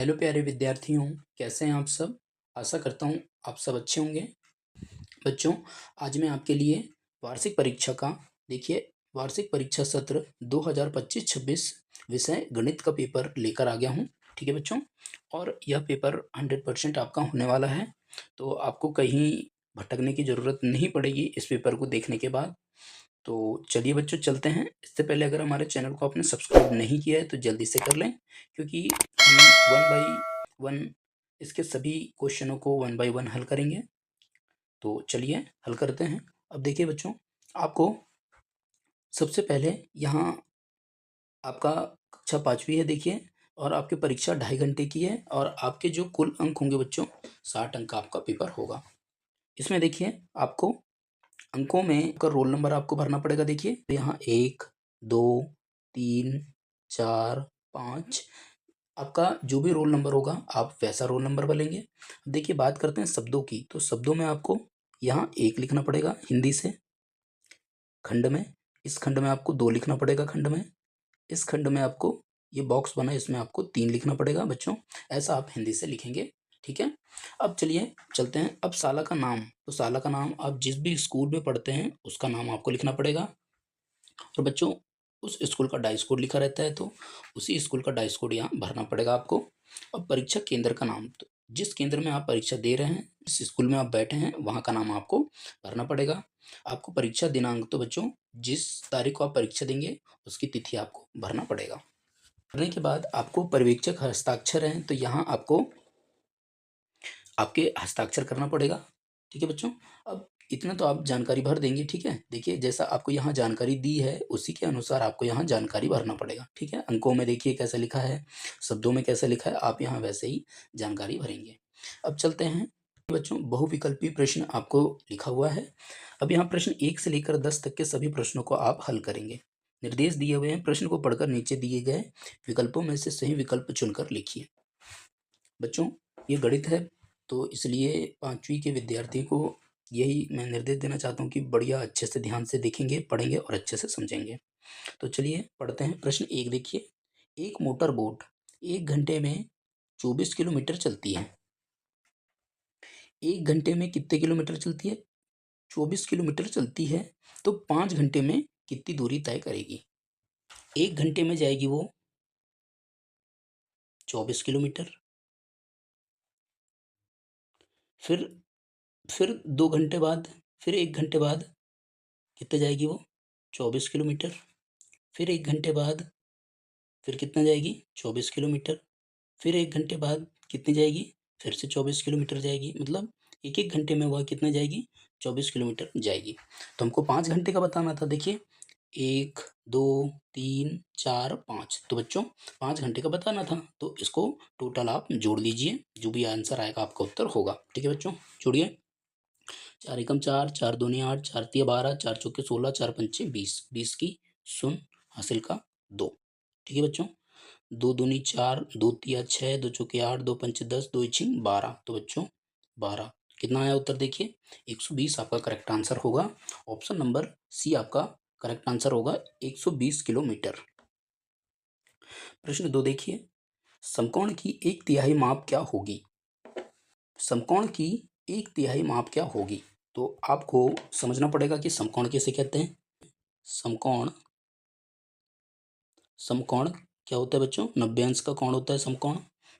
Hello प्यारे विद्यार्थियों, कैसे हैं आप सब? आशा करता हूँ आप सब अच्छे होंगे। बच्चों, आज मैं आपके लिए वार्षिक परीक्षा का देखिए वार्षिक परीक्षा सत्र 2025-26 विषय गणित का पेपर लेकर आ गया हूँ। ठीक है बच्चों, और यह पेपर 100% आपका होने वाला है, तो आपको कहीं भटकने की ज़रूरत नहीं पड़ेगी इस पेपर को देखने के बाद। तो चलिए बच्चों, चलते हैं। इससे पहले अगर हमारे चैनल को आपने सब्सक्राइब नहीं किया है तो जल्दी से कर लें, क्योंकि हम वन बाई वन इसके सभी क्वेश्चनों को वन बाई वन हल करेंगे। तो चलिए हल करते हैं। अब देखिए बच्चों, आपको सबसे पहले यहाँ आपका कक्षा पाँचवीं है देखिए, और आपकी परीक्षा 2.5 घंटे की है, और आपके जो कुल अंक होंगे बच्चों, 60 अंक का आपका पेपर होगा। इसमें देखिए आपको अंकों में आपका रोल नंबर आपको भरना पड़ेगा। देखिए तो यहाँ 1, 2, 3, 4, 5, आपका जो भी रोल नंबर होगा आप वैसा रोल नंबर भरेंगे। देखिए बात करते हैं शब्दों की, तो शब्दों में आपको यहाँ 1 लिखना पड़ेगा हिंदी से। खंड में, इस खंड में आपको 2 लिखना पड़ेगा। खंड में, इस खंड में आपको ये बॉक्स बना है, इसमें आपको 3 लिखना पड़ेगा बच्चों। ऐसा आप हिंदी से लिखेंगे। ठीक है, अब चलिए चलते हैं। अब साला का नाम, तो साला का नाम आप जिस भी स्कूल में पढ़ते हैं उसका नाम आपको लिखना पड़ेगा। और बच्चों, उस स्कूल का डाइस कोड लिखा रहता है, तो उसी स्कूल का डाइस कोड यहाँ भरना पड़ेगा आपको। अब परीक्षा केंद्र का नाम, तो जिस केंद्र में आप परीक्षा दे रहे हैं, जिस स्कूल में आप बैठे हैं, वहाँ का नाम आपको भरना पड़ेगा। आपको परीक्षा दिनांक, तो बच्चों जिस तारीख को आप परीक्षा देंगे उसकी तिथि आपको भरना पड़ेगा। भरने के बाद आपको पर्यवेक्षक हस्ताक्षर हैं, तो यहाँ आपको आपके हस्ताक्षर करना पड़ेगा। ठीक है बच्चों, अब इतना तो आप जानकारी भर देंगे। ठीक है, देखिए जैसा आपको यहाँ जानकारी दी है उसी के अनुसार आपको यहाँ जानकारी भरना पड़ेगा। ठीक है, अंकों में देखिए कैसे लिखा है, शब्दों में कैसे लिखा है, आप यहाँ वैसे ही जानकारी भरेंगे। अब चलते हैं बच्चों, बहुविकल्पी प्रश्न आपको लिखा हुआ है। अब यहाँ प्रश्न 1 से लेकर 10 तक के सभी प्रश्नों को आप हल करेंगे। निर्देश दिए हुए हैं, प्रश्न को पढ़कर नीचे दिए गए विकल्पों में से सही विकल्प चुनकर लिखिए। बच्चों, ये गणित है, तो इसलिए पाँचवीं के विद्यार्थी को यही मैं निर्देश देना चाहता हूँ कि बढ़िया अच्छे से ध्यान से देखेंगे, पढ़ेंगे और अच्छे से समझेंगे। तो चलिए पढ़ते हैं। प्रश्न 1 देखिए, एक मोटर बोट 1 घंटे में 24 किलोमीटर चलती है। 1 घंटे में कितने किलोमीटर चलती है? 24 किलोमीटर चलती है। तो 5 घंटे में कितनी दूरी तय करेगी? 1 घंटे में जाएगी वो 24 किलोमीटर, फिर 2 घंटे बाद, फिर 1 घंटे बाद कितने जाएगी वो? 24 किलोमीटर, फिर 1 घंटे बाद फिर कितना जाएगी? 24 किलोमीटर, फिर 1 घंटे बाद कितनी जाएगी? फिर से 24 किलोमीटर जाएगी। मतलब एक-एक घंटे में वह कितना जाएगी? 24 किलोमीटर जाएगी। तो हमको 5 घंटे का बताना था। देखिए 1, 2, 3, 4, 5, तो बच्चों 5 घंटे का बताना था, तो इसको टोटल आप जोड़ लीजिए, जो भी आंसर आएगा आपका उत्तर होगा। ठीक है बच्चों, जोड़िए। 4 एकम 4, 4 दूनी 8, 4 तिया 12, 4 चौके 16, 4 पंचे 20, 20 की शून्य, हासिल का 2। ठीक है बच्चों, 2 दूनी 4, 2 तिया 6, 2 चौके 8, 2 पंचे 10, 2 छीं 12, तो बच्चों 12 कितना आया उत्तर? देखिए 120 आपका करेक्ट आंसर होगा। ऑप्शन नंबर सी आपका करेक्ट आंसर होगा, 120 किलोमीटर। प्रश्न 2 देखिए, समकोण की 1/3 माप क्या होगी? समकोण की 1/3 माप क्या होगी? तो आपको समझना पड़ेगा कि समकोण किसे कहते हैं। समकोण, समकोण क्या होता है बच्चों? 90 अंश का कोण होता है समकोण।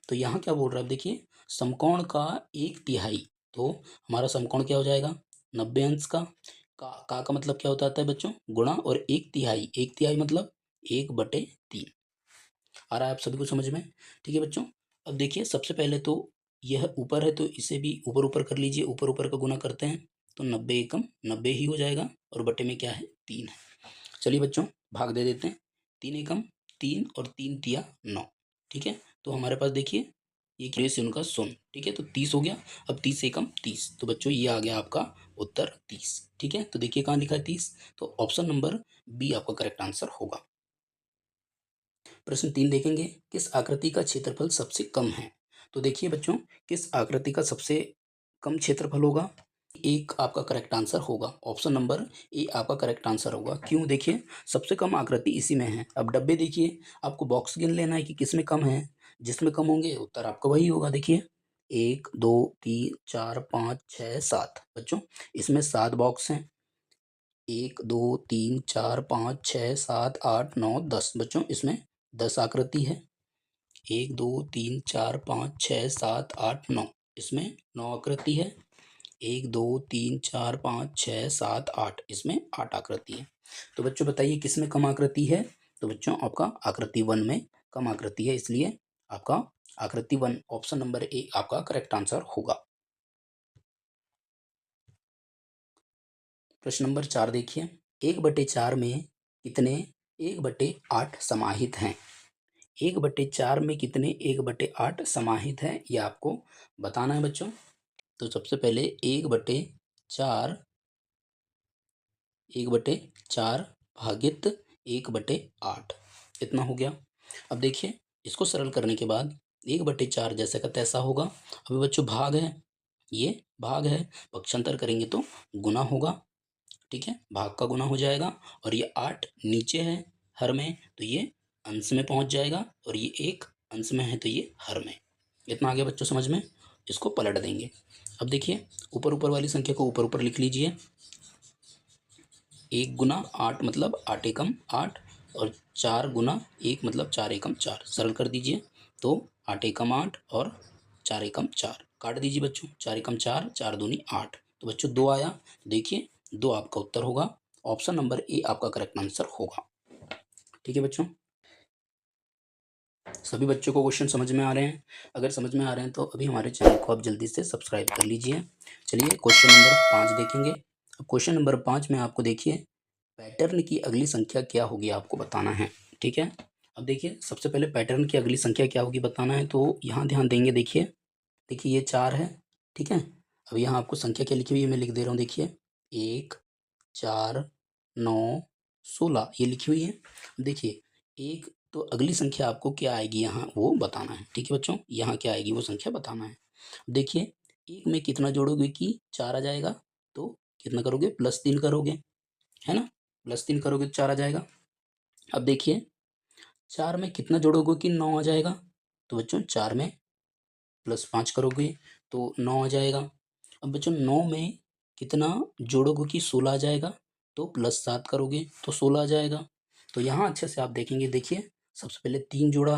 तो यहाँ क्या बोल रहा है, देखिए समकोण का 1/3, तो हमारा समकोण क्या हो जाएगा? 90 अंश का। का मतलब क्या होता है बच्चों? गुणा, और 1/3, 1/3 मतलब 1/3। आ रहा है आप सभी को समझ में? ठीक है बच्चों, अब देखिए सबसे पहले तो यह ऊपर है, तो इसे भी ऊपर ऊपर कर लीजिए, ऊपर ऊपर का गुना करते हैं तो 90 एकम 90 ही हो जाएगा, और बटे में क्या है? 3 है। चलिए बच्चों, भाग दे देते हैं। 3 एकम 3, और 3 तिया 9। ठीक है, तो हमारे पास देखिए ये क्या से उनका शून्य। ठीक है, तो 30 हो गया। अब 30 एकम 30, तो बच्चों ये आ गया आपका उत्तर 30। ठीक है, तो देखिए कहाँ लिखा है 30, तो ऑप्शन नंबर बी आपका करेक्ट आंसर होगा। प्रश्न 3 देखेंगे, किस आकृति का क्षेत्रफल सबसे कम है? तो देखिए बच्चों, किस आकृति का सबसे कम क्षेत्रफल होगा? एक आपका करेक्ट आंसर होगा, ऑप्शन नंबर ए आपका करेक्ट आंसर होगा। क्यों? देखिए सबसे कम आकृति इसी में है। अब डब्बे देखिए, आपको बॉक्स गिन लेना है कि किस में कम है। जिसमें कम होंगे उत्तर आपका वही होगा। देखिए 1 2 3 4 5 6 7 बच्चों, इसमें 7 बॉक्स हैं। 1 2 3 4 5 6 7 8 9 10 बच्चों, इसमें 10 आकृति है। 1 2 3 4 5 6 7 8 9, इसमें 9 आकृति है। 1 2 3 4 5 6 7 8, इसमें 8 आकृति है। तो बच्चों बताइए किसमें कम आकृति है? तो बच्चों आपका आकृति 1 में कम आकृति है, इसलिए आपका आकृति 1 ऑप्शन नंबर ए आपका करेक्ट आंसर होगा। प्रश्न नंबर 4 देखिए, 1/4 में कितने 1/8 समाहित हैं? 1/4 में कितने 1/8 समाहित हैं, ये आपको बताना है बच्चों। तो सबसे पहले 1/4 1/4 भागित 1/8 इतना हो गया। अब देखिए इसको सरल करने के बाद 1/4 जैसे का तैसा होगा। अभी बच्चों भाग है, ये भाग है, पक्षांतर करेंगे तो गुना होगा। ठीक है, भाग का गुना हो जाएगा। और ये 8 नीचे है हर में, तो ये अंश में पहुंच जाएगा। और ये 1 अंश में है तो ये हर में। इतना आ गया बच्चों समझ में। इसको पलट देंगे। अब देखिए ऊपर ऊपर वाली संख्या को ऊपर ऊपर लिख लीजिए। 1 गुना 8 मतलब 8 एकम 8, और 4 गुना 1 मतलब 4 एकम 4। सरल कर दीजिए तो 8 एकम 8 और 4 एकम 4 काट दीजिए बच्चों। 4 एकम 4, 4 दूनी 8, तो बच्चों 2 आया। देखिए 2 आपका उत्तर होगा। ऑप्शन नंबर ए आपका करेक्ट आंसर होगा। ठीक है बच्चों, सभी बच्चों को क्वेश्चन समझ में आ रहे हैं? अगर समझ में आ रहे हैं तो अभी हमारे चैनल को आप जल्दी से सब्सक्राइब कर लीजिए। चलिए क्वेश्चन नंबर 5 देखेंगे। अब क्वेश्चन नंबर 5 में आपको देखिए पैटर्न की अगली संख्या क्या होगी आपको बताना है। ठीक है, अब देखिए सबसे पहले पैटर्न की अगली संख्या क्या होगी बताना है, तो यहाँ ध्यान देंगे। देखिए देखिए ये 4 है। ठीक है, अब यहाँ आपको संख्या क्या लिखी हुई है मैं लिख दे रहा हूँ। देखिए 1 4 9 16 ये लिखी हुई है। देखिए एक तो अगली संख्या आपको क्या आएगी यहाँ वो बताना है। ठीक है बच्चों, यहाँ क्या आएगी वो संख्या बताना है। देखिए एक में कितना जोड़ोगे कि 4 आ जाएगा, तो कितना करोगे +3 करोगे, है ना। +3 करोगे तो 4 आ जाएगा। अब देखिए 4 में कितना जोड़ोगे कि 9 आ जाएगा, तो बच्चों 4 में +5 करोगे तो 9 आ जाएगा। अब बच्चों 9 में कितना जोड़ोगे कि 16 आ जाएगा, तो +7 करोगे तो 16 आ जाएगा। तो यहाँ अच्छे से आप देखेंगे। देखिए सबसे पहले 3 जोड़ा,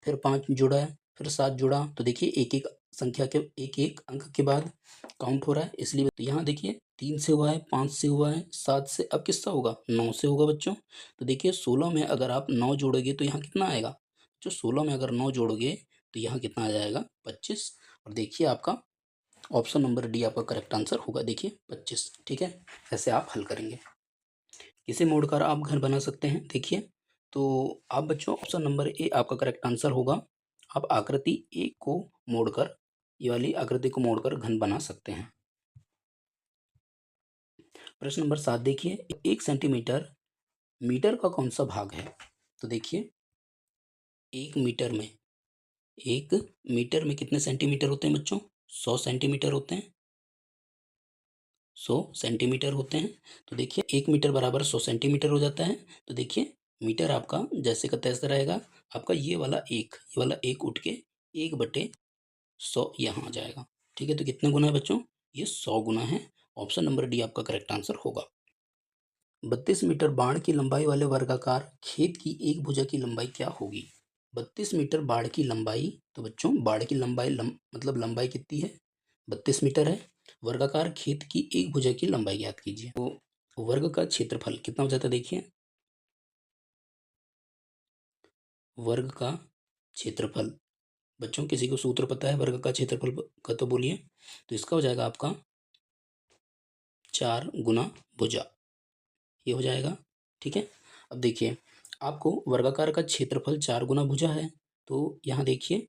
फिर 5 जोड़ा है, फिर 7 जोड़ा, तो देखिए एक एक संख्या के एक एक अंक के बाद काउंट हो रहा है, इसलिए तो यहाँ देखिए 3 से हुआ है, 5 से हुआ है, 7 से, अब किससे होगा 9 से होगा बच्चों। तो देखिए 16 में अगर आप 9 जोड़ोगे तो यहाँ कितना आएगा, जो 16 में अगर 9 जोड़ोगे तो यहाँ कितना आ जाएगा 25। और देखिए आपका ऑप्शन नंबर डी आपका करेक्ट आंसर होगा। देखिए 25। ठीक है, ऐसे आप हल करेंगे। इसे मोड़कर आप घर बना सकते हैं। देखिए तो आप बच्चों ऑप्शन नंबर ए आपका करेक्ट आंसर होगा। आप आकृति ए को मोड़कर, ये वाली आकृति को मोड़कर घन बना सकते हैं। प्रश्न नंबर 7 देखिए, 1 सेंटीमीटर मीटर का कौन सा भाग है? तो देखिए 1 मीटर में, 1 मीटर में कितने सेंटीमीटर होते हैं बच्चों? 100 सेंटीमीटर होते हैं। 100 सेंटीमीटर होते हैं। तो देखिए 1 मीटर बराबर 100 सेंटीमीटर हो जाता है। तो देखिए मीटर आपका जैसे का तैसा रहेगा। आपका ये वाला एक उठ के 1/100 यहाँ आ जाएगा। ठीक है, तो कितने गुना है बच्चों? ये 100 गुना है। ऑप्शन नंबर डी आपका करेक्ट आंसर होगा। 32 मीटर बाढ़ की लंबाई वाले वर्गाकार खेत की एक भुजा की लंबाई क्या होगी? 32 मीटर बाढ़ की लंबाई, तो बच्चों बाढ़ की लंबाई मतलब लंबाई कितनी है? 32 मीटर है। वर्गाकार खेत की एक भुजा की लंबाई ज्ञात कीजिए। तो वर्ग का क्षेत्रफल कितना हो जाता है? देखिए वर्ग का क्षेत्रफल, बच्चों किसी को सूत्र पता है वर्ग का क्षेत्रफल का तो बोलिए। तो इसका हो जाएगा आपका 4 गुना भुजा, ये हो जाएगा। ठीक है, अब देखिए आपको वर्गाकार का क्षेत्रफल 4 गुना भुजा है। तो यहाँ देखिए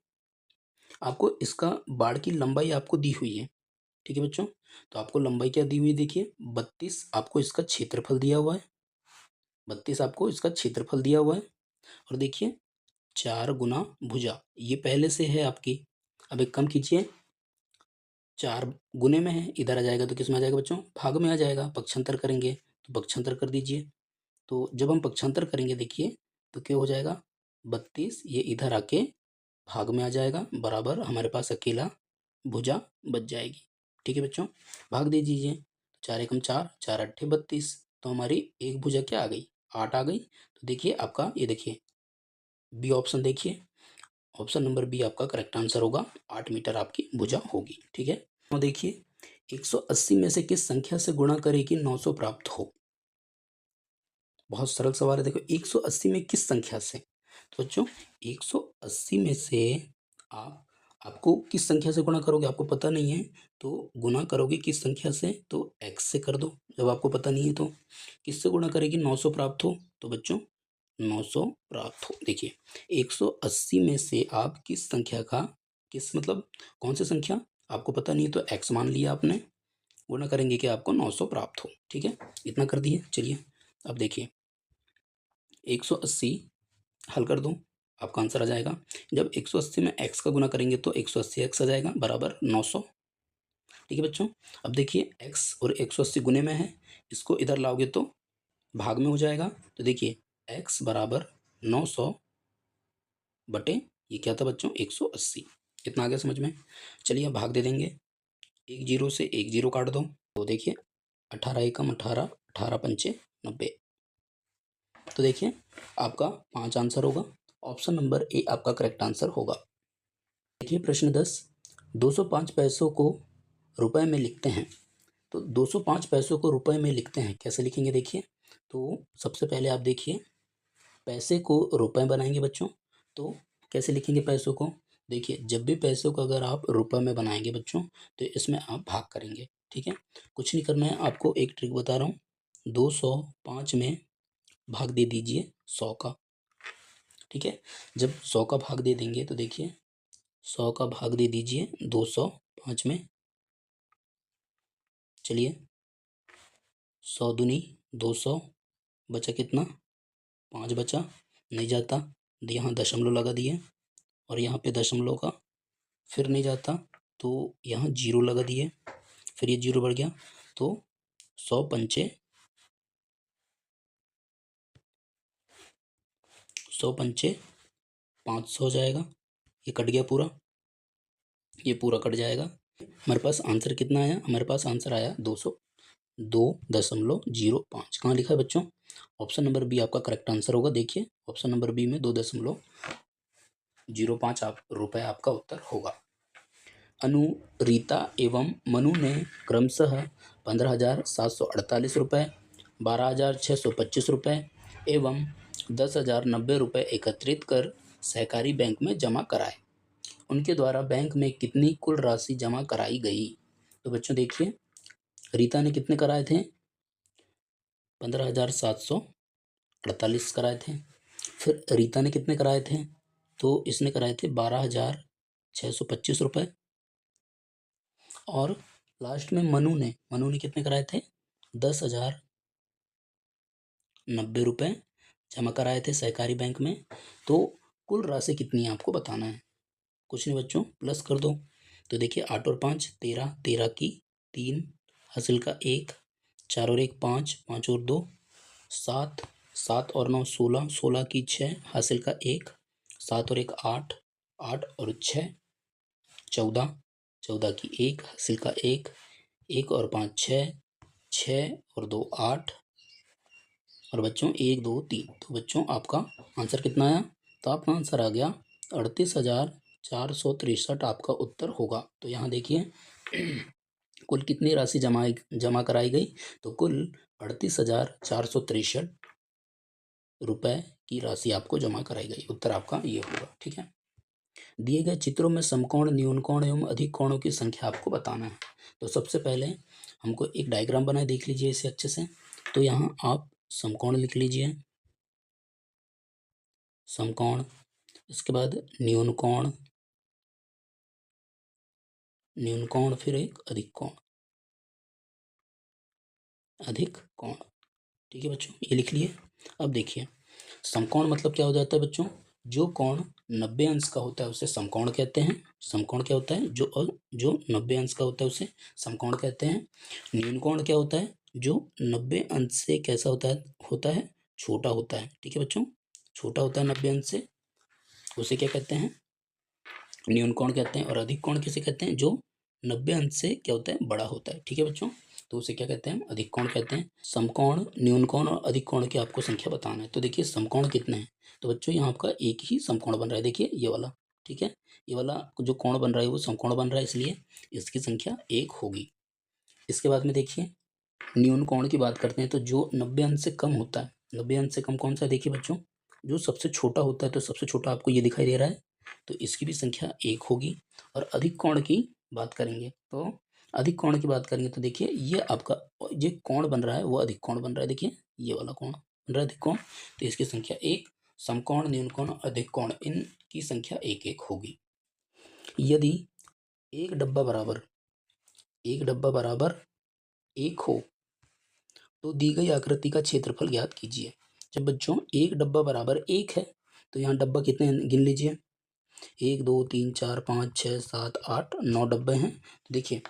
आपको इसका बाड़ की लंबाई आपको दी हुई है। ठीक है बच्चों, तो आपको लंबाई क्या दी हुई है? देखिए 32 आपको इसका क्षेत्रफल दिया हुआ है। 32 आपको इसका क्षेत्रफल दिया हुआ है। और देखिए 4 गुना भुजा ये पहले से है आपकी। अब एक कम कीजिए, 4 गुने में है, इधर आ जाएगा तो किस में आ जाएगा बच्चों? भाग में आ जाएगा। पक्षांतर करेंगे तो पक्षांतर कर दीजिए। तो जब हम पक्षांतर करेंगे देखिए तो क्या हो जाएगा? 32 ये इधर आके भाग में आ जाएगा, बराबर हमारे पास अकेला भुजा बच जाएगी। ठीक है बच्चों, भाग दे दीजिए। 4 एकम 4, 4 अट्ठे 32, तो हमारी एक भुजा क्या आ गई, 8 आ गई। तो देखिए आपका ये देखिए बी ऑप्शन, देखिए ऑप्शन नंबर बी आपका करेक्ट आंसर होगा, 8 मीटर आपकी भुजा होगी। ठीक है, तो देखिए 180 में से किस संख्या से गुणा करें कि 900 प्राप्त हो। बहुत सरल सवाल है, देखो 180 में किस संख्या से, तो बच्चों 180 में से आप आपको किस संख्या से गुणा करोगे, आपको पता नहीं है तो गुणा करोगे किस संख्या से, तो x से कर दो। जब आपको पता नहीं है तो किससे गुणा करेगी 900 प्राप्त हो, तो बच्चों 900 प्राप्त हो। देखिए 180 में से आप किस संख्या का, किस मतलब कौन सी संख्या आपको पता नहीं है तो x मान लिया आपने, गुणा करेंगे कि आपको 900 प्राप्त हो। ठीक है, इतना कर दिए। चलिए अब देखिए 180 हल कर दो, आपका आंसर आ जाएगा। जब 180 में x का गुना करेंगे तो 180 x आ जाएगा बराबर 900। ठीक है बच्चों, अब देखिए x और 180 गुने में है, इसको इधर लाओगे तो भाग में हो जाएगा। तो देखिए x बराबर 900 बटे ये क्या था बच्चों 180। इतना आ गया समझ में। चलिए अब भाग दे देंगे, एक जीरो से एक जीरो काट दो, तो देखिए 18 एकम 18, 18 पंचे 90। तो देखिए आपका 5 आंसर होगा, ऑप्शन नंबर ए आपका करेक्ट आंसर होगा। देखिए प्रश्न 10, 205 पैसों को रुपए में लिखते हैं। तो 205 पैसों को रुपए में लिखते हैं, कैसे लिखेंगे देखिए। तो सबसे पहले आप देखिए पैसे को रुपए बनाएंगे बच्चों, तो कैसे लिखेंगे पैसों को। देखिए जब भी पैसों को अगर आप रुपए में बनाएंगे बच्चों, तो इसमें आप भाग करेंगे। ठीक है, कुछ नहीं करना है आपको, एक ट्रिक बता रहा हूँ। 205 में भाग दे दीजिए 100 का। ठीक है, जब 100 का भाग दे देंगे तो देखिए 100 का भाग दे दीजिए 205 में। चलिए 100 दूनी 200, बचा कितना 5 बचा, नहीं जाता, यहाँ दशमलव लगा दिए और यहाँ पे दशमलव का फिर नहीं जाता, तो यहाँ जीरो लगा दिए, फिर ये जीरो बढ़ गया, तो 100 पंचे 100 पंचे 500 हो जाएगा। ये कट गया पूरा, ये पूरा कट जाएगा। हमारे पास आंसर कितना आया, हमारे पास आंसर आया 202.05। कहाँ लिखा है बच्चों, ऑप्शन नंबर बी आपका करेक्ट आंसर होगा। देखिए ऑप्शन नंबर बी में 2.05 आप रुपए आपका उत्तर होगा। अनु, रीता एवं मनु ने क्रमशः 15,748 रुपये, 12,625 रुपये एवं 10,090 रुपये एकत्रित कर सहकारी बैंक में जमा कराए। उनके द्वारा बैंक में कितनी कुल राशि जमा कराई गई। तो बच्चों देखिए रीता ने कितने कराए थे, 15,748 कराए थे। फिर रीता ने कितने कराए थे, तो इसने कराए थे 12,625 रुपये। और लास्ट में मनु ने कितने कराए थे, 10,090 रुपये जमा कराए थे सहकारी बैंक में। तो कुल राशि कितनी है आपको बताना है, कुछ नहीं बच्चों प्लस कर दो। तो देखिए 8 और 5 13, 13 की 3 हासिल का 1, 4 और 1 5, 5 और 2 7, 7 और 9 16, 16 की 6 हासिल का 1, 7 और 1 8, 8 और 6 14, 14 की 1 हासिल का 1, 1 और 5 6, 6 और 2 8 और बच्चों 1 2 3। तो बच्चों आपका आंसर कितना आया, तो आपका आंसर आ गया 38,463 आपका उत्तर होगा। तो यहाँ देखिए कुल कितनी राशि जमा कराई गई, तो कुल 38,463 रुपए की राशि आपको जमा कराई गई। उत्तर आपका ये होगा। ठीक है, दिए गए चित्रों में समकोण, न्यूनकोण एवं अधिक कोणों की संख्या आपको बताना है। तो सबसे पहले हमको एक डायग्राम बनाए, देख लीजिए इसे अच्छे से। तो यहाँ आप समकोण लिख लीजिए, समकोण, इसके बाद न्यूनकोण, न्यूनकोण फिर एक अधिक कोण, अधिक कोण। ठीक है बच्चों, ये लिख लिए। अब देखिए समकोण मतलब क्या हो जाता है बच्चों, जो कोण 90 अंश का होता है उसे समकोण कहते हैं। समकोण क्या होता है, जो 90 अंश का होता है उसे समकोण कहते हैं। न्यूनकोण क्या होता है, जो 90 अंश से कैसा होता है छोटा होता है। ठीक है बच्चों, छोटा होता है 90 अंश से, उसे क्या कहते हैं न्यून कोण कहते हैं। और अधिक कोण किसे कहते हैं? जो 90 अंश से क्या होता है? बड़ा होता है। ठीक है बच्चों, तो उसे क्या कहते हैं? हम अधिक कोण कहते हैं। समकोण, न्यून कोण और अधिक कोण की आपको संख्या बताना है। तो देखिए समकोण कितने हैं? तो बच्चों यहाँ आपका एक ही समकोण बन रहा है, देखिए ये वाला। ठीक है, ये वाला जो कोण बन रहा है वो समकोण बन रहा है, इसलिए इसकी संख्या 1 होगी। इसके बाद में देखिए न्यून कोण की बात करते हैं, तो जो 90 अंश से कम होता है, 90 अंश से कम कौन सा है? देखिए बच्चों, जो सबसे छोटा होता है, तो सबसे छोटा आपको ये दिखाई दे रहा है, तो इसकी भी संख्या 1 होगी। और अधिक कोण की बात करेंगे, तो अधिक कोण की बात करेंगे तो देखिए ये आपका ये कोण बन रहा है वो अधिक कोण बन रहा है, देखिए ये वाला कोण बन रहा है अधिक कोण, तो इसकी संख्या 1। समकोण, न्यून कोण, अधिक कोण, इनकी संख्या 1-1 होगी। यदि एक डब्बा बराबर 1 हो तो दी गई आकृति का क्षेत्रफल ज्ञात कीजिए। जब बच्चों एक डब्बा बराबर 1 है, तो यहाँ डब्बा कितने हैं गिन लीजिए। 1 2 3 4 5 6 7 8 9 डब्बे हैं। तो देखिए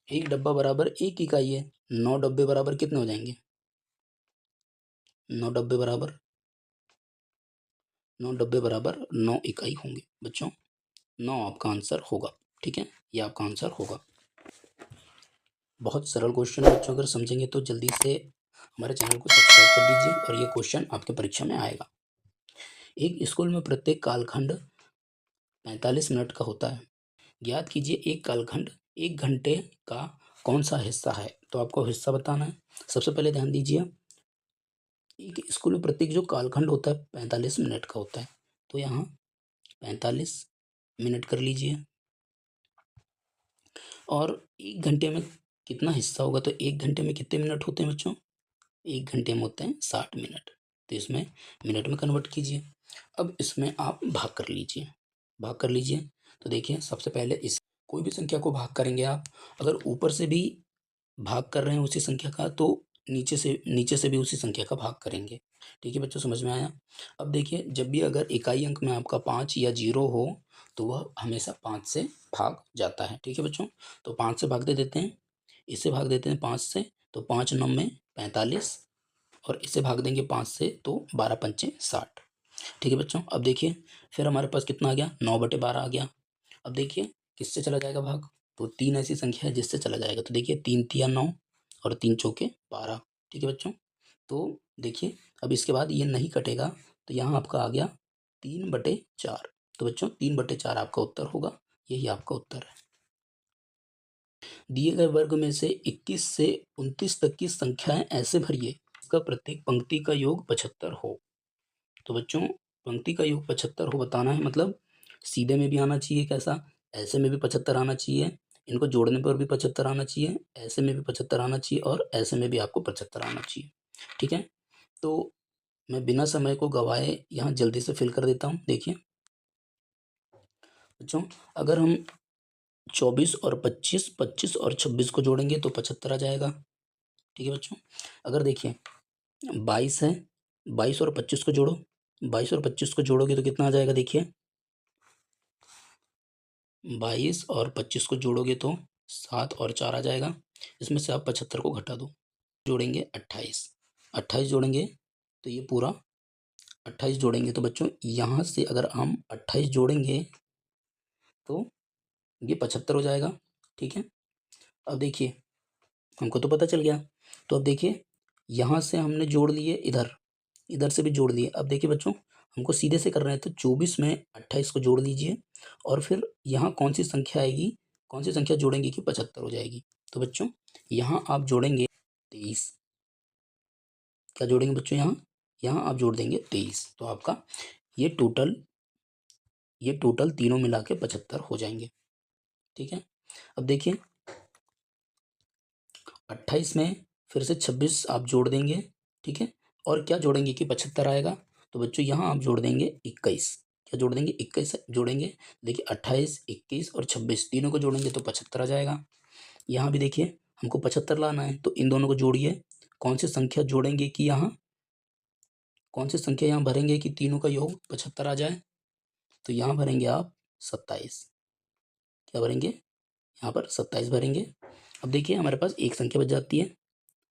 एक डब्बा बराबर 1 इकाई है, 9 डब्बे बराबर कितने हो जाएंगे? 9 डब्बे बराबर 9 इकाई होंगे बच्चों। 9 आपका आंसर होगा। ठीक है, ये आपका आंसर होगा। बहुत सरल क्वेश्चन है बच्चों, अगर समझेंगे तो जल्दी से हमारे चैनल को सब्सक्राइब कर दीजिए और ये क्वेश्चन आपके परीक्षा में आएगा। एक स्कूल में प्रत्येक कालखंड 45 मिनट का होता है। ज्ञात कीजिए एक कालखंड 1 घंटे का कौन सा हिस्सा है? तो आपको हिस्सा बताना है। सबसे पहले ध्यान दीजिए, एक स्कूल में प्रत्येक जो कालखंड होता है 45 मिनट का होता है, तो यहाँ 45 मिनट कर लीजिए। और 1 घंटे में कितना हिस्सा होगा? तो 1 घंटे में कितने मिनट होते हैं बच्चों? 1 घंटे में होते हैं 60 मिनट, तो इसमें मिनट में कन्वर्ट कीजिए। अब इसमें आप भाग कर लीजिए, भाग कर लीजिए। तो देखिए सबसे पहले इस कोई भी संख्या को भाग करेंगे आप, अगर ऊपर से भी भाग कर रहे हैं उसी संख्या का, तो नीचे से भी उसी संख्या का भाग करेंगे। ठीक है बच्चों, समझ में आया? अब देखिए जब भी अगर इकाई अंक में आपका 5 या 0 हो, तो वह हमेशा 5 से भाग जाता है। ठीक है बच्चों, तो 5 से भाग दे देते हैं, इसे भाग देते हैं 5 से, तो 5 9 में 45, और इसे भाग देंगे 5 से, तो 12 पंचे 60। ठीक है बच्चों, अब देखिए फिर हमारे पास कितना आ गया? 9/12 आ गया। अब देखिए किससे चला जाएगा भाग? तो 3 ऐसी संख्या है जिससे चला जाएगा, तो देखिए 3 तिया 9 और 3 चौके 12। ठीक है बच्चों, तो देखिए अब इसके बाद ये नहीं कटेगा, तो यहाँ आपका आ गया 3/4। तो बच्चों 3/4 आपका उत्तर होगा, यही आपका उत्तर है। दिए गए वर्ग में से 21 से 29 तक की संख्याएं ऐसे भरिए इसका प्रत्येक पंक्ति का योग 75 हो। तो बच्चों पंक्ति का योग 75 हो बताना है, मतलब सीधे में भी आना चाहिए, कैसा? ऐसे में भी 75 आना चाहिए, इनको जोड़ने पर भी 75 आना चाहिए, ऐसे में भी 75 आना चाहिए, और ऐसे में भी आपको 75 आना चाहिए। ठीक है, तो मैं बिना समय को गवाए यहाँ जल्दी से फिल कर देता हूँ। देखिए बच्चों, अगर हम 24 और 25, 25 और 26 को जोड़ेंगे तो 75 आ जाएगा। ठीक है बच्चों, अगर देखिए 22 है, 22 और 25 को जोड़ो, 22 और 25 को जोड़ोगे तो कितना आ जाएगा? देखिए 22 और 25 को जोड़ोगे तो 7 और 4 आ जाएगा। इसमें से आप 75 को घटा दो, जोड़ेंगे 28, 28 जोड़ेंगे तो ये पूरा 28 जोड़ेंगे, तो बच्चों यहाँ से अगर हम 28 जोड़ेंगे तो ये 75 हो जाएगा। ठीक है, अब देखिए हमको तो पता चल गया, तो अब देखिए यहाँ से हमने जोड़ लिए, इधर इधर से भी जोड़ लिए। अब देखिए बच्चों हमको सीधे से कर रहे हैं, तो 24 में 28 को जोड़ दीजिए, और फिर यहाँ कौन सी संख्या आएगी, कौन सी संख्या जोड़ेंगे कि 75 हो जाएगी? तो बच्चों यहाँ आप जोड़ेंगे 23। क्या जोड़ेंगे बच्चों? यहाँ यहाँ आप जोड़ देंगे 23, तो आपका ये टोटल तीनों मिला के 75 हो जाएंगे। ठीक है, अब देखिए 28 में फिर से 26 आप जोड़ देंगे। ठीक है, और क्या जोड़ेंगे कि 75 आएगा? तो बच्चों यहाँ आप जोड़ देंगे 21। क्या जोड़ देंगे? 21 जोड़ेंगे। देखिए 28, 21 और 26 तीनों को जोड़ेंगे तो 75 आ जाएगा। यहाँ भी देखिए हमको 75 लाना है, तो इन दोनों को जोड़िए। कौन सी संख्या जोड़ेंगे कि यहाँ कौन सी संख्या यहाँ भरेंगे कि तीनों का योग 75 आ जाए? तो यहाँ भरेंगे आप 27। क्या भरेंगे? यहाँ पर 27 भरेंगे। अब देखिए हमारे पास एक संख्या बच जाती है,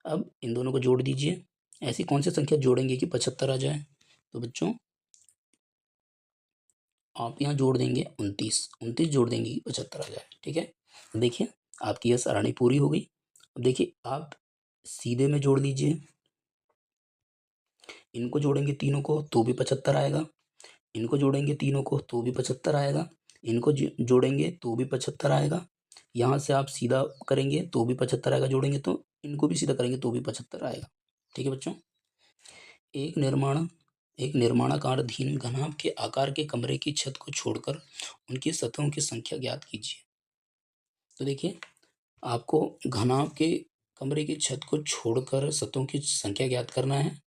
अब इन दोनों को जोड़ दीजिए। ऐसी कौन सी संख्या जोड़ेंगे कि 75 आ जाए? तो बच्चों आप यहाँ जोड़ देंगे 29, 29 जोड़ देंगे 75 आ जाए। ठीक है, देखिए आपकी यह सरणी पूरी हो गई। अब देखिए आप सीधे में जोड़ दीजिए, इनको जोड़ेंगे तीनों को तो भी 75 आएगा, इनको जोड़ेंगे तीनों को तो भी 75 आएगा, इनको जोड़ेंगे तो भी 75 आएगा। यहाँ से आप सीधा करेंगे तो भी 75 आएगा, जोड़ेंगे तो इनको भी सीधा करेंगे तो भी 75 आएगा। ठीक है बच्चों, एक निर्माणाधीन घनाभ के आकार के कमरे की छत को छोड़कर उनकी सतहों की संख्या ज्ञात कीजिए। तो देखिए आपको घनाभ के कमरे की छत को छोड़कर सतहों की संख्या ज्ञात करना है।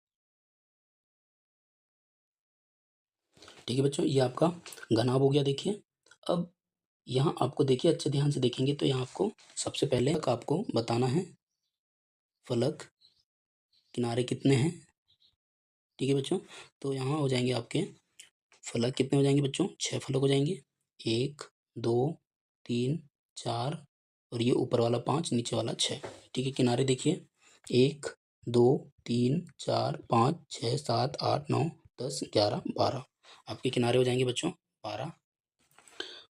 ठीक है बच्चों, ये आपका घनाभ हो गया। देखिए अब यहाँ आपको देखिए अच्छे ध्यान से देखेंगे तो यहाँ आपको सबसे पहले आपको बताना है फलक किनारे कितने हैं। ठीक है बच्चों, तो यहाँ हो जाएंगे आपके फलक कितने हो जाएंगे बच्चों, 6 फलक हो जाएंगे। 1 2 3 4 और ये ऊपर वाला 5, नीचे वाला 6। ठीक है, किनारे देखिए 1 2 3 4 5 6 7 8 9 10 11 12 आपके किनारे हो जाएंगे बच्चों 12।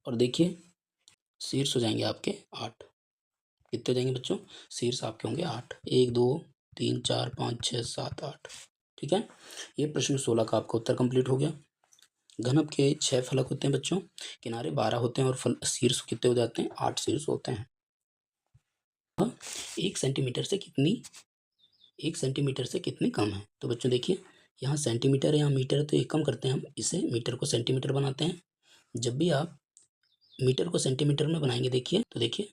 और देखिए शीर्ष हो जाएंगे आपके 8। कितने हो जाएंगे बच्चों, शीर्ष आपके होंगे 8, 1 2 3 4 5 6 7 8। ठीक है, ये प्रश्न 16 का आपका उत्तर कंप्लीट हो गया। घनक के 6 फलक होते हैं बच्चों, किनारे 12 होते हैं और शीर्ष कितने हो जाते हैं, 8 शीर्ष होते हैं। 1 सेंटीमीटर से कितनी 1 सेंटीमीटर से कितनी कम है। तो बच्चों देखिए यहाँ सेंटीमीटर है, यहाँ मीटर है, तो एक कम करते हैं हम इसे, मीटर को सेंटीमीटर बनाते हैं। जब भी आप मीटर को सेंटीमीटर में बनाएंगे देखिए तो देखिए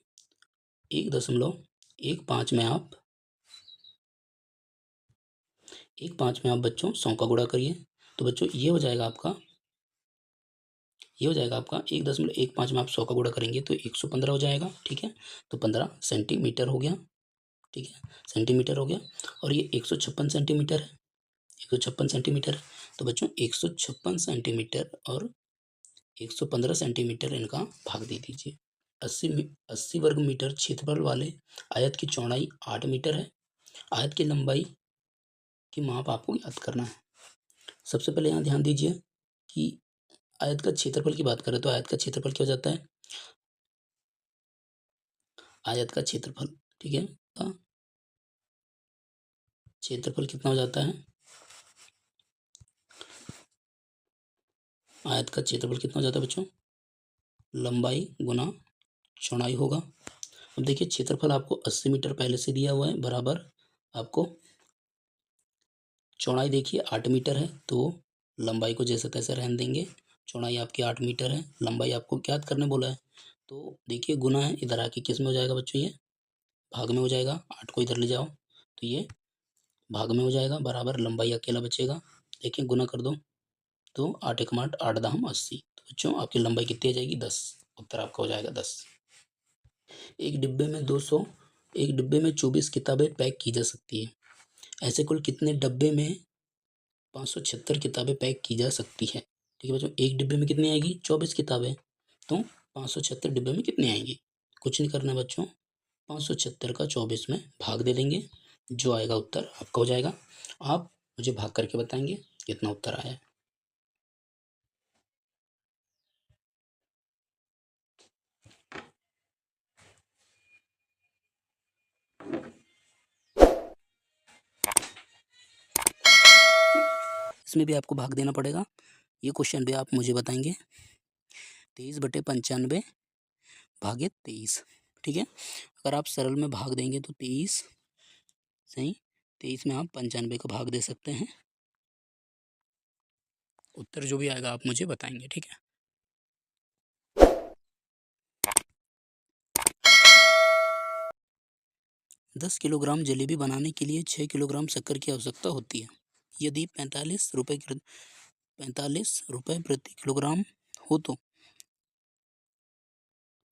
1.15 में आप 1.5 में आप बच्चों 100 का गुणा करिए। तो बच्चों ये हो जाएगा आपका 1.15 में आप 100 का गुणा करेंगे तो 115 हो जाएगा। ठीक है, तो 15 सेंटीमीटर हो गया। ठीक है, सेंटीमीटर हो गया। और ये 156 सेंटीमीटर है, 156 सेंटीमीटर है। तो बच्चों 156 सेंटीमीटर और 115 सेंटीमीटर इनका भाग दे दीजिए। 80 वर्ग मीटर क्षेत्रफल वाले आयत की चौड़ाई 8 मीटर है। आयत की लंबाई की माप आपको याद करना है। सबसे पहले यहाँ ध्यान दीजिए कि आयत का क्षेत्रफल की बात करें तो आयत का क्षेत्रफल क्या हो जाता है, आयत का क्षेत्रफल। ठीक है, का क्षेत्रफल कितना हो जाता है, आयत का क्षेत्रफल कितना हो जाता है बच्चों, लंबाई गुना चौड़ाई होगा। अब देखिए क्षेत्रफल आपको 80 मीटर पहले से दिया हुआ है, बराबर आपको चौड़ाई देखिए 8 मीटर है, तो लंबाई को जैसे तैसे रहने देंगे। चौड़ाई आपकी 8 मीटर है, लंबाई आपको क्या करने बोला है, तो देखिए गुना है, इधर आके किस में हो जाएगा बच्चों, ये भाग में हो जाएगा। 8 को इधर ले जाओ तो ये भाग में हो जाएगा, बराबर लंबाई अकेला बचेगा। देखिए गुना कर दो तो 8 एकम 8, 8 दाम 80। तो बच्चों आपकी लंबाई कितनी आ जाएगी, 10। उत्तर आपका हो जाएगा 10। एक डिब्बे में 24 किताबें पैक की जा सकती है। ऐसे कुल कितने डब्बे में 576 किताबें पैक की जा सकती है। ठीक है बच्चों, एक डिब्बे में कितनी आएगी, 24 किताबें, तो 576 डिब्बे में कितनी आएंगी, कुछ नहीं करना बच्चों, 576 का 24 में भाग दे देंगे, जो आएगा उत्तर आपका हो जाएगा। आप मुझे भाग करके बताएंगे कितना उत्तर आया है। इसमें भी आपको भाग देना पड़ेगा, ये क्वेश्चन भी आप मुझे बताएंगे। 23/95 भागे 23। ठीक है, अगर आप सरल में भाग देंगे तो 23 सही, 23 में आप 95 का भाग दे सकते हैं। उत्तर जो भी आएगा आप मुझे बताएंगे। ठीक है, 10 किलोग्राम जलेबी बनाने के लिए 6 किलोग्राम शक्कर की आवश्यकता होती है। यदि 45 रुपये प्रति किलोग्राम हो तो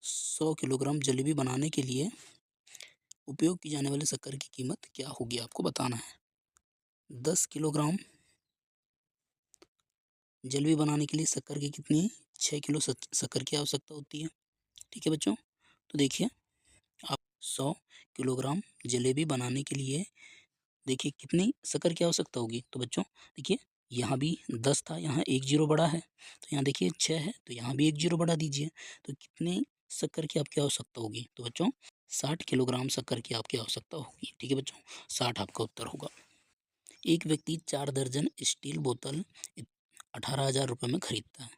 100 किलोग्राम जलेबी बनाने के लिए उपयोग की जाने वाली शक्कर की कीमत क्या होगी, आपको बताना है। 10 किलोग्राम जलेबी बनाने के लिए शक्कर की कितनी 6 किलो शक्कर की आवश्यकता होती है। ठीक है बच्चों, तो देखिए आप 100 किलोग्राम जलेबी बनाने के लिए देखिए कितनी शक्कर की आवश्यकता होगी। तो बच्चों देखिए यहाँ भी 10 था, यहाँ एक जीरो बढ़ा है, तो यहाँ देखिए 6 है, तो यहाँ भी एक जीरो बढ़ा दीजिए। तो कितने शक्कर की आपकी आवश्यकता होगी? तो बच्चों 60 किलोग्राम शक्कर की आपकी आवश्यकता होगी। ठीक है बच्चों, 60 आपका उत्तर होगा। एक व्यक्ति 4 दर्जन स्टील बोतल 18,000 रुपये में खरीदता है।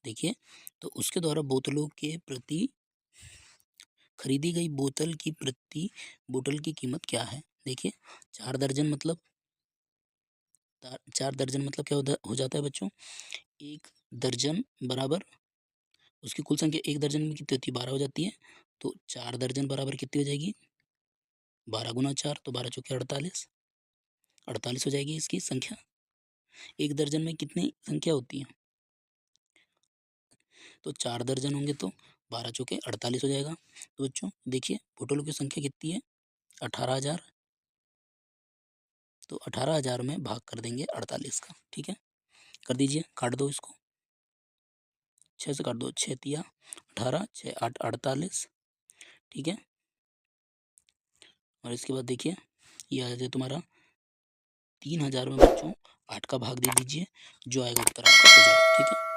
देखिए, तो उसके द्वारा बोतलों के प्रति खरीदी गई बोतल की प्रति बोतल की कीमत क्या है? देखिए, 4 दर्जन मतलब 4 दर्जन मतलब क्या हो जाता है बच्चों? 1 दर्जन बराबर उसकी कुल संख्या 1 दर्जन में कितनी होती है? 12 हो जाती है। तो 4 दर्जन बराबर कितनी हो जाएगी? 12 गुना 4, तो 12 चौके 48, 48 हो जाएगी इसकी संख्या। 1 दर्जन में कितनी संख्या होती है? तो 4 दर्जन होंगे तो 12 चौके 48 हो जाएगा। तो बच्चों देखिए, बोतलों की संख्या कितनी है? 18,000। तो 18,000 में भाग कर देंगे 48 का। ठीक है, कर दीजिए, काट दो इसको, 6 से काट दो, 6 तिया 18, 6 8 48। ठीक है, और इसके बाद देखिए ये आ जाए तुम्हारा 3,000 में बच्चों 8 का भाग दे दीजिए, जो आएगा उत्तर आपका हो जाएगा। ठीक है।